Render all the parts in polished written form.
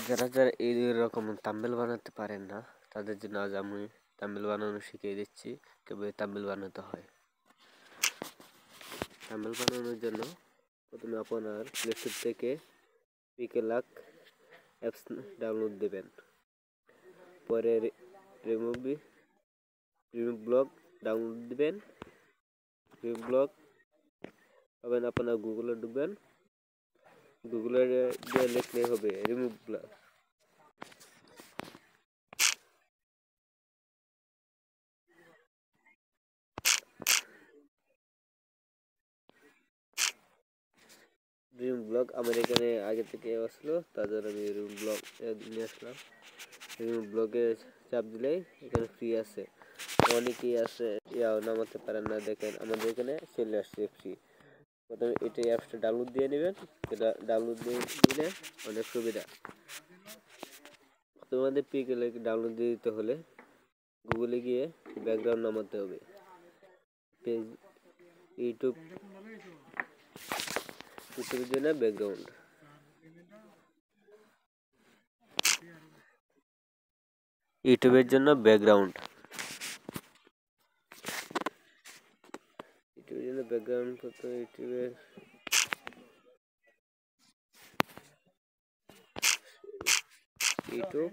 যারা যারা এইরকম থাম্বনেল বানাতে পারেন না তাদের জন্য আজ আমি থাম্বনেল বানানো শিখিয়ে দিচ্ছি কিভাবে থাম্বনেল বানাতে হয়। থাম্বনেল বানানোর জন্য প্রথমে আপনার প্লে স্টোর থেকে পিকেলাক অ্যাপস ডাউনলোড দেবেন। পরে রিমুভ ব্লগ ডাউনলোড দিবেন। রিমুভ ব্লগ পাবেন, আপনার গুগলে ঢুকবেন, গুগলে লিখলে হবে রিমুভ ব্লগ। রিমুভ ব্লগ আমার এখানে আগে থেকে আসলো, তার জন্য আমি রিমুভ ব্লগ নিয়ে আসলাম। রিমুভ ব্লগে চাপ দিলেই এখানে ফ্রি আছে, অনেকেই আছে নামাতে পারেন না। দেখেন আমাদের এখানে চলে আসছে ফ্রি। প্রথমে এটা অ্যাপসটা ডাউনলোড দিয়ে নেবেন। এটা ডাউনলোড দিয়ে দিলে অনেক সুবিধা। তোমাদের পিকেলে ডাউনলোড দিয়ে দিতে হলে গুগলে গিয়ে ব্যাকগ্রাউন্ড নামাতে হবে। পেজ ইউটিউবের জন্য ব্যাকগ্রাউন্ড, ইউটিউবের জন্য ব্যাকগ্রাউন্ড, ইউটিউবের জন্য ব্যাকগ্রাউন্ড করতে ইউটিউবের ইউটিউব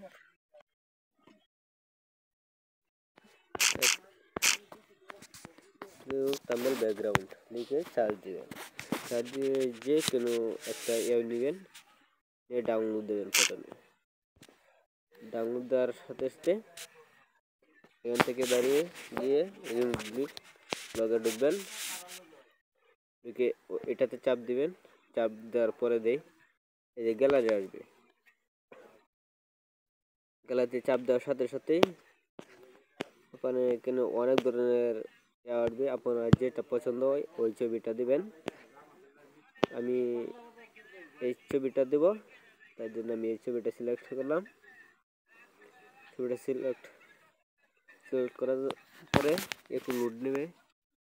থাম্বনেল ব্যাকগ্রাউন্ড লিখে সার্চ দিবেন। সার্চ দিয়ে যে কোনো একটা নেবেন, ডাউনলোড দেবেন। প্রথমে ডাউনলোড দেওয়ার সাথে সাথে এখান থেকে দাঁড়িয়ে গিয়ে ব্লগে ঢুকবেন, ঢুকে এটাতে চাপ দিবেন। চাপ দেওয়ার পরে এই যে গ্যালারি আসবে, গ্যালারিতে চাপ দেওয়ার সাথে সাথেই ওখানে এখানে অনেক ধরনের আসবে, আপনার যেটা পছন্দ হয় ওই ছবিটা দিবেন। আমি এই ছবিটা দেব, তার জন্য আমি এই ছবিটা সিলেক্ট করলাম। ছবিটা সিলেক্ট করার পরে একটু লোড নেবে,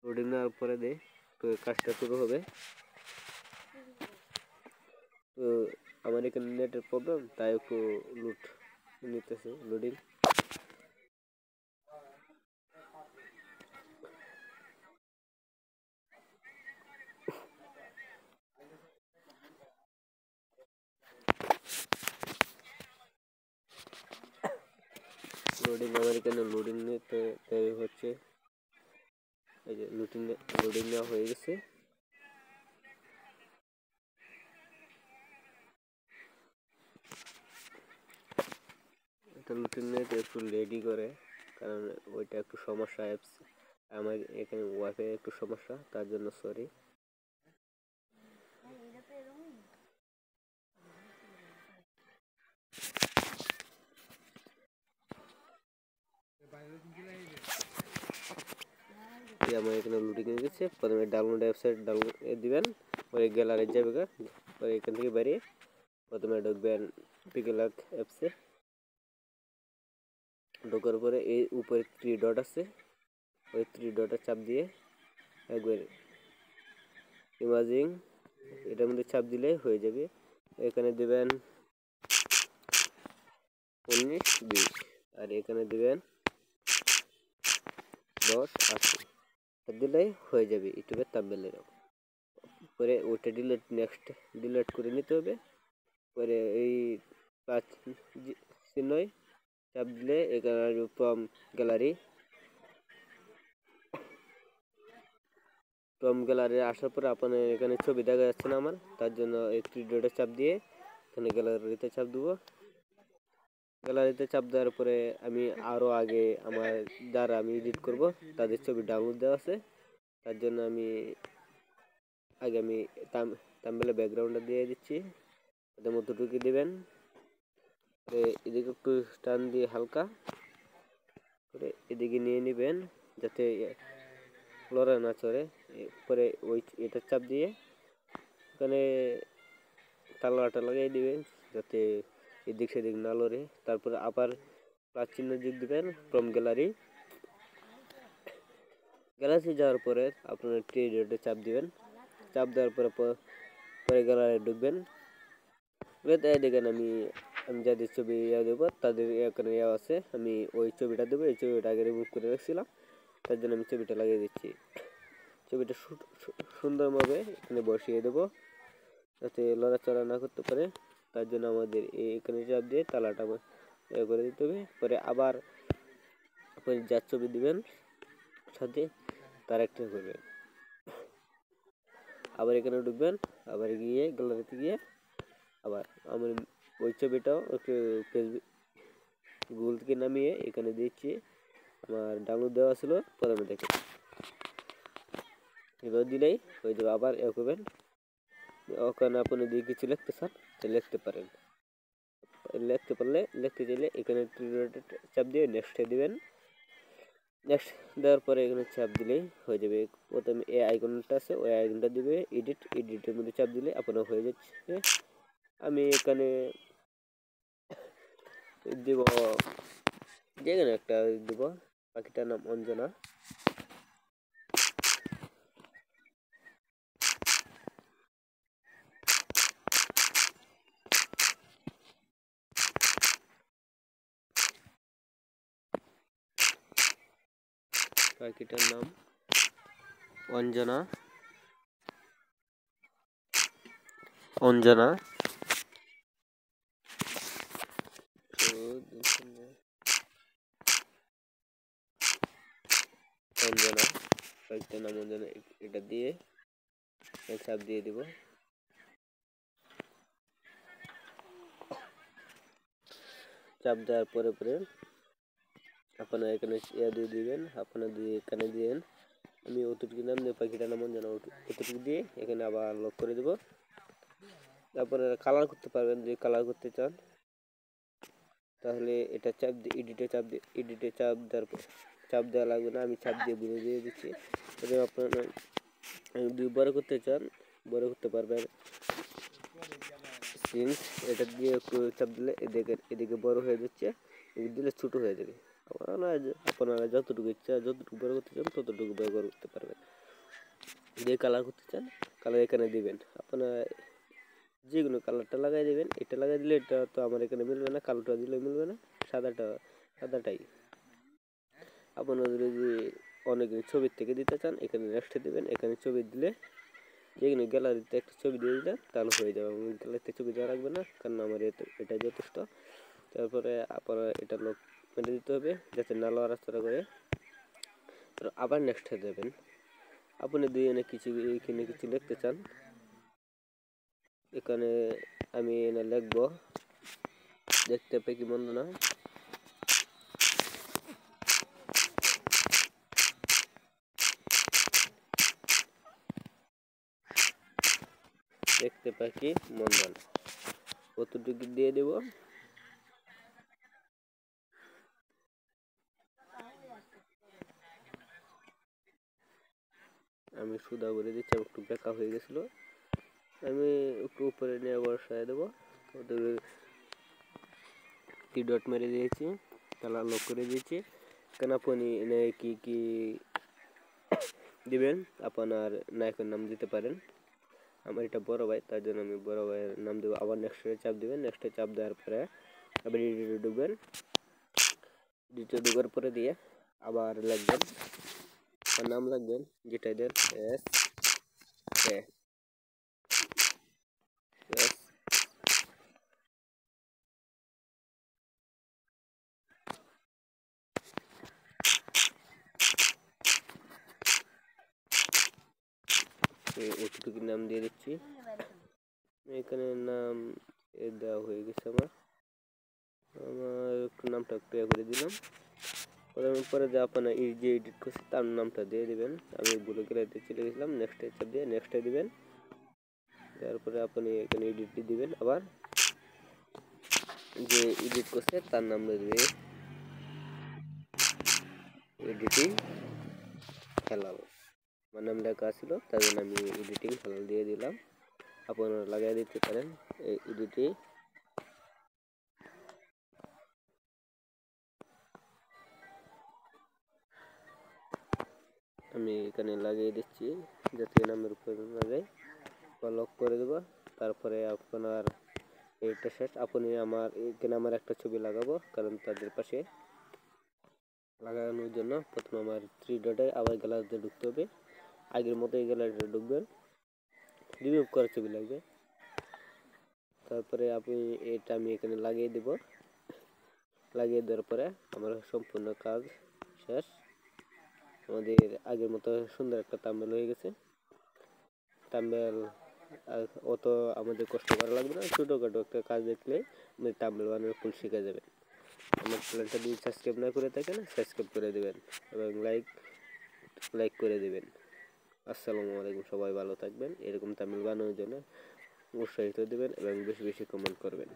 লোডিং নেওয়ার পরে তো কাজটা শুরু হবে। তো আমার এখানে নেটের প্রবলেম, তাই একটু লোড নিতেছে, লোডিং। আমার এখানে লোডিং নিতে হচ্ছে। এই যে লোডিং নেওয়া হয়ে গেছে। এটা লোডিং নিতে একটু লেডি করে, কারণ ওইটা একটু সমস্যা। অ্যাপস আমার এখানে ওয়াইফাই একটু সমস্যা, তার জন্য সরি। আমার এখানে লোডিং হয়ে গেছে। প্রথমে ডাউনলোড ওয়েবসাইট ডাউনলোড দিবেন, পরে গ্যালারি যাবে, পরে এখান থেকে বেরিয়ে প্রথমে ঢুকবেন পিকেলাক অ্যাপসে। ঢোকার পরে এই উপরে 3 ডট আছে, ওই 3 ডটে চাপ দিয়ে একবার ইমাজিং এটার মধ্যে চাপ দিলে হয়ে যাবে। এখানে দেবেন 19-20 আর এখানে দেবেন 10-80 দিলেই হয়ে যাবে ইউটিউবের থাম্বনেল। পরে ওটা নেক্সট ডিলিট করে নিতে হবে। পরে এই 5 চিহ্নয় চাপ দিলে এখানে ফ্রম গ্যালারি আসার পরে আপনার এখানে ছবি দেখা যাচ্ছে না আমার, তার জন্য এই 3 ডটে চাপ দিয়ে এখানে গ্যালারিতে চাপ দেবো। গ্যালারিতে চাপ দেওয়ার পরে আমি আরও আগে আমার যারা আমি এডিট করব তাদের ছবি ডাউনলোড দেওয়া আছে, তার জন্য আমি আগে থাম্বনেলের ব্যাকগ্রাউন্ডটা দিয়ে দিচ্ছি। ওদের মধ্যে ঢুকিয়ে দেবেন, এদিকে একটু টান দিয়ে হালকা করে এদিকে নিয়ে নেবেন যাতে লড়া না চড়ে। পরে ওই এটা চাপ দিয়ে ওখানে তালাটা লাগিয়ে দিবেন যাতে এদিক সেদিক না লড়ে। তারপরে আবার প্লাস চিহ্ন যোগ দিবেন ফ্রম গ্যালারি। গ্যালারি যাওয়ার পরে আপনার ট্রেডে চাপ দিবেন। চাপ দেওয়ার পরে গ্যালারি ঢুকবেন। দেখেন আমি আমি যাদের ছবি দেবো তাদের এখানে আছে, আমি ওই ছবিটা দেবো। এই ছবিটা আগে রিমুভ করে রাখছিলাম, তার জন্য আমি ছবিটা লাগিয়ে দিচ্ছি। ছবিটা সুন্দরভাবে এখানে বসিয়ে দেবো যাতে লড়াচড়া না করতে পারে। তার জন্য আমাদের এখানে চাপ দিয়ে তালাটা করে দিতে হবে। পরে আবার আপনি যার ছবি দিবেন সাথে তার একটা করবেন, আবার এখানে ঢুকবেন, আবার গিয়ে গ্যালারিতে গিয়ে আবার আমার ওই ছবিটাও একটু ফেসবুক গুগল থেকে নামিয়ে এখানে দিচ্ছি। আমার ডাউনলোড দেওয়া ছিল প্রথমে থেকে, এবার দিলেই হয়ে যাবে। আবার এ করবেন, ওখানে আপনি দিয়ে কিছু লিখতে চান তো লিখতে পারেন। লিখতে পারলে লিখতে চাইলে এখানে চাপ দিয়ে নেক্সটে দিবেন। নেক্সট দেওয়ার পরে এখানে চাপ দিলেই হয়ে যাবে। প্রথমে এই আইকনটা আছে, ওই আইকনটা দিবে, এডিটের মধ্যে চাপ দিলে আপনার হয়ে যাচ্ছে। আমি এখানে দিব যেখানে একটা দিব, পাখিটার নাম অঞ্জনা। পাখিটার নাম অঞ্জনা, অঞ্জনা। অঞ্জনা, পাখিটার নাম অঞ্জনা, এটা দিয়ে চাপ দিয়ে দিব। চাপ দেওয়ার পরে পরে আপনারা এখানে দিয়ে দিবেন, আপনারা দিয়ে এখানে দিবেন। আমি অতটুকু নাম দিয়ে পাখিটার নাম অঞ্জনা অতটুকু দিয়ে এখানে আবার লক করে দেবো। তারপরে কালার করতে পারবেন, যদি কালার করতে চান তাহলে এটা চাপ দিয়ে এডিটে চাপ দেওয়া লাগবে না, আমি চাপ দিয়ে বুঝে দিয়ে দিচ্ছি। যদি আপনারা যদি বড় করতে চান বড় করতে পারবেন। সিন্স এটা দিয়ে একটু চাপ দিলে এদিকে বড় হয়ে যাচ্ছে, এদিকে দিলে ছোটো হয়ে যাবে। আপনারা যতটুকু ইচ্ছা যতটুকু বড় করতে চান ততটুকু বড় করতে পারবেন। যে কালার করতে চান কালার এখানে দিবেন, আপনারা যে কোনো কালারটা লাগাই দেবেন। এটা লাগাই দিলে এটা তো আমার এখানে মিলবে না, কালোটা দিলে মিলবে না, সাদাটাই। আপনারা যদি অনেক ছবির থেকে দিতে চান এখানে নেক্সটে দেবেন, এখানে ছবি দিলে যেখানে গ্যালারিতে একটা ছবি দিয়ে দিলে তাহলে হয়ে যাবে। আমি গ্যালারিতে ছবি দেওয়া রাখবে না, কারণ আমার এটা যথেষ্ট। তারপরে আপনারা এটা লক মেরে দিতে হবে যাতে না লড়াচড়া করে। আবার নেক্সটে দেবেন। আপনি দুই এনে এখানে কিছু লিখতে চান, এখানে আমি এনে লিখবো দেখতে পেয়ে কি মন্দ না। দেখতে পাখি মন্দন কতটুকু দিয়ে দেব। আমি সুদা করে দিচ্ছি, একটু বেঁকা হয়ে গেছিল, আমি একটু উপরে নিয়ে বসায় দেবো। কি ডট মেরে দিয়েছি, কালার লক করে দিয়েছি। কেন আপনি কি কি দিবেন আপনার নায়কের নাম দিতে পারেন। আমার এটা বড় ভাই, তার জন্য আমি বড় ভাইয়ের নাম দেবো। আবার নেক্সটে চাপ দিবেন, নেক্সটে চাপ দেওয়ার পরে আবার এডিটে ঢুকবেন, এডিটে ঢুকার পরে দিয়ে আবার লিখবেন নাম লিখবেন যেটা দেন এস এ এস। ওটুকু নাম দিয়ে দিচ্ছি, এখানে নাম দেওয়া হয়ে গেছে। আমার নামটা একটু করে দিলাম। পরে যে আপনারা এই যে এডিট করছে তার নামটা দিয়ে দিবেন। আমি ভুলে গ্যালারিতে চলে গেছিলাম, নেক্সটে চাপ দিয়ে নেক্সটে দিবেন। তারপরে আপনি এখানে এডিটটি দিবেন, আবার যে এডিট করছে তার নাম দেবে এডিটিং হেলাল। আমার নাম লেখা ছিল তার জন্য আমি এডিটিং হেলাল দিয়ে দিলাম। আপনারা লাগিয়ে দিতে পারেন এই এডিটে। আমি এখানে লাগিয়ে দিচ্ছি যাতে নামের উপর না যায়, লক করে দেবো। তারপরে আপনার এটা শেষ। আপনি এখানে আমার একটা ছবি লাগাবো, কারণ তাদের পাশে লাগানোর জন্য প্রথমে আমার থ্রি ডটে আবার গ্যালারিতে ঢুকতে হবে। আগের মতো এই গ্যালারিতে ঢুকবেন, রিমুভ করার ছবি লাগবে। তারপরে আমি এখানে লাগিয়ে দেব। লাগিয়ে দেওয়ার পরে আমার সম্পূর্ণ কাজ শেষ। আমাদের আগের মতো সুন্দর একটা থাম্বনেল হয়ে গেছে। থাম্বনেল অত আমাদের কষ্ট করা লাগবে না, ছোটোখাটো একটা কাজ দেখলে আমাদের থাম্বনেল বানানো ফুল শিখে যাবে। আমার চ্যানেলটা যদি সাবস্ক্রাইব না করে থাকেন, সাবস্ক্রাইব করে দেবেন এবং লাইক করে দেবেন। আসসালামু আলাইকুম, সবাই ভালো থাকবেন। এরকম থাম্বনেল বানানোর জন্য উৎসাহিত দেবেন এবং বেশি বেশি কমেন্ট করবেন।